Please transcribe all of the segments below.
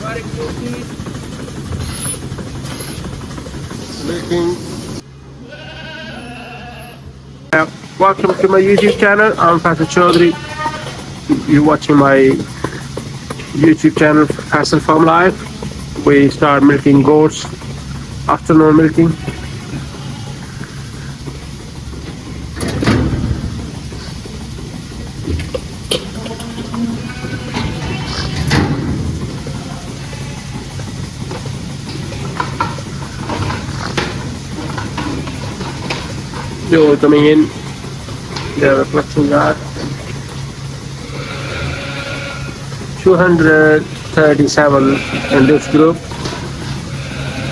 Milking. Welcome to my YouTube channel. I'm Faisal Chaudhary. You're watching my YouTube channel, Saanen Farm Live. We start milking goats, afternoon milking. They all coming in. They are reflecting that. 237 in this group.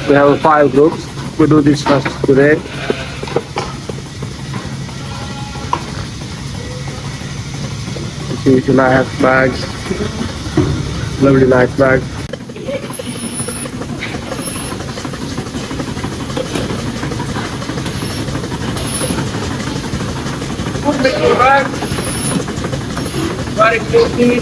We have 5 groups. We do this first today. You see nice bags. Lovely nice bags. Very closely.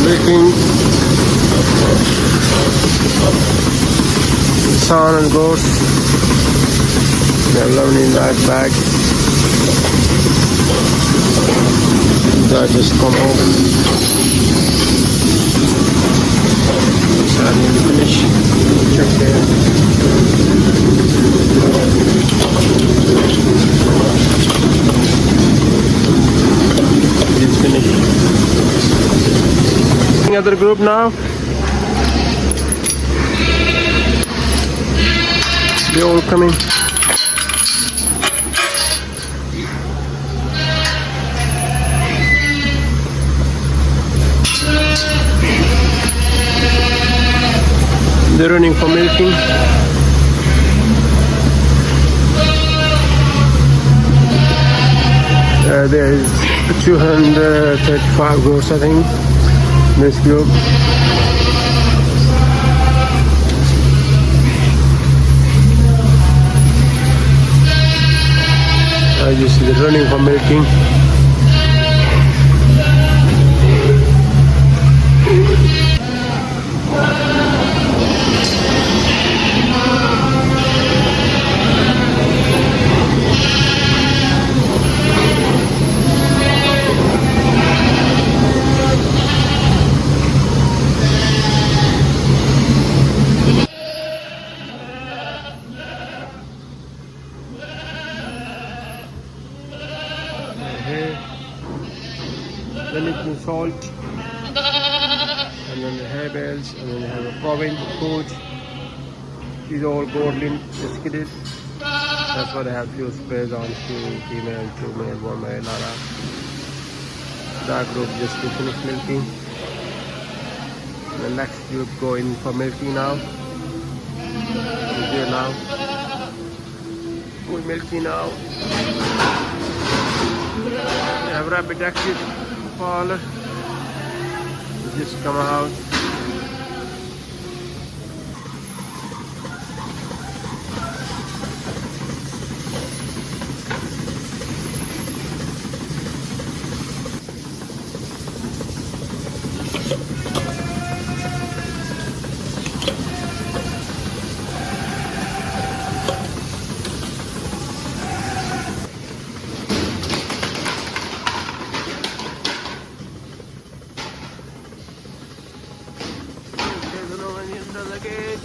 Making Saanen Goats. They're lovely in that bag. That just come home. Starting to finish. Check there. It's finished. Other group now. They all coming. They're running for milking. There is 235 goats, I think. This group. You see the running for milking. Then it's in salt, and then the hay bales, and then you have a proving food. These are all gourlin biscuited. That's why they have few sprays on, 2 female, 2 male, 1 male, Lara. That group just to finish milking. The next group go in for milking now. We're here now. We're milking now. We have rabbit exit parlour. Just come out. bucket.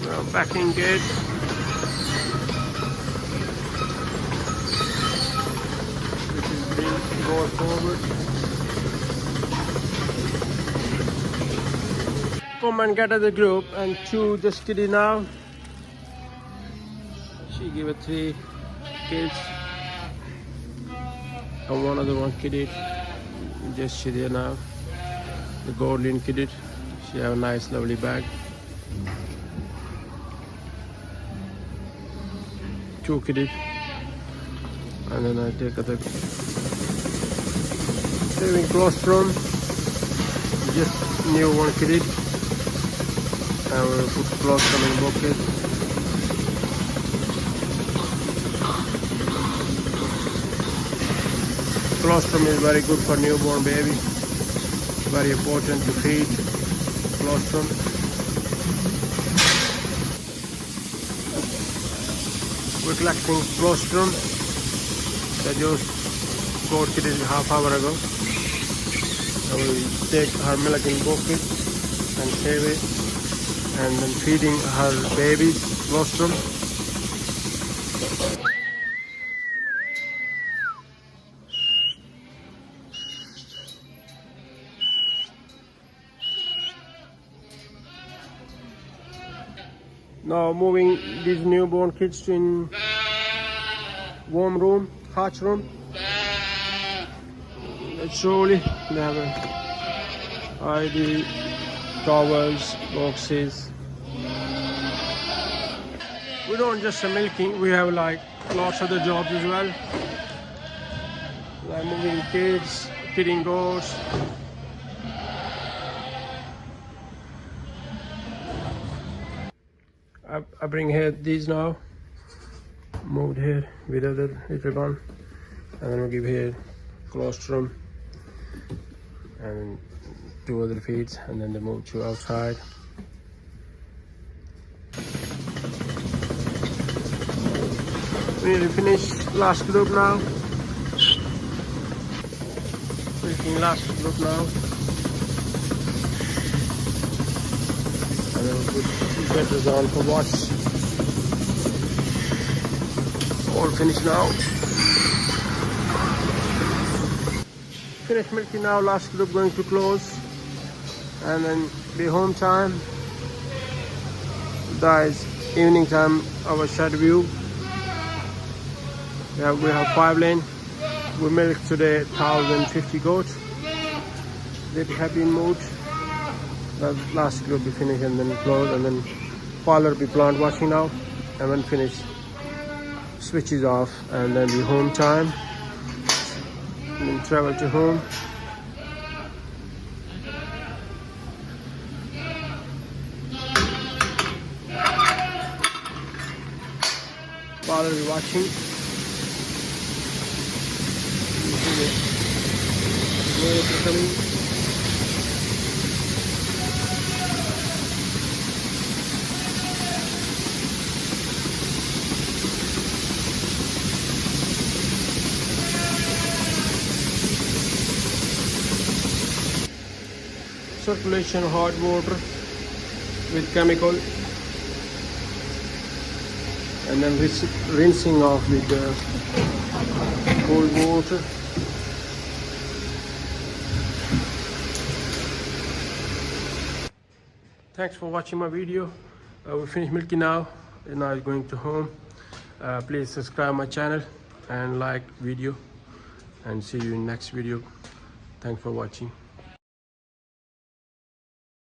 Now backing good. This is being going forward. Come and get at the group and two just kiddie now. She gave it 3 kids and one other one kiddie. Just she there now. The golden kiddie. She have a nice lovely bag. 2 kiddie. And then I take other saving colostrum. Just new 1 kiddie. I will put colostrum in the bucket. Colostrum is very good for newborn baby. Very important to feed colostrum. We're collecting colostrum that just got kid in half hour ago. I will take her milk in bucket and save it, and then feeding her babies colostrum. Now moving these newborn kids to in warm room, hatch room. Slowly they have a ID, towels, boxes. We don't just milking, we have like lots of other jobs as well. Like moving kids, kidding goats. I bring here these now, moved here with other little one, and then we give here colostrum and 2 other feeds, and then they move to outside. We need to finish last group now. Finishing last group now. And then we'll put sweaters on for watch. All finished now. Finished milking now, last group going to close. And then be home time. That is evening time, our shed view. We have 5 lane. We milked today 1,050 goats. They'll be happy in mood. The last group will be finished and then close, and then parlour will be plant washing now, and when finished, switches off, and then be home time, and then travel to home. Parlour will be watching. Circulation hot water with chemical, and then rinsing off with cold water. Thanks for watching my video. We finished milking now, and now I'm going to home. Please subscribe my channel. and like video, and see you in next video. Thanks for watching.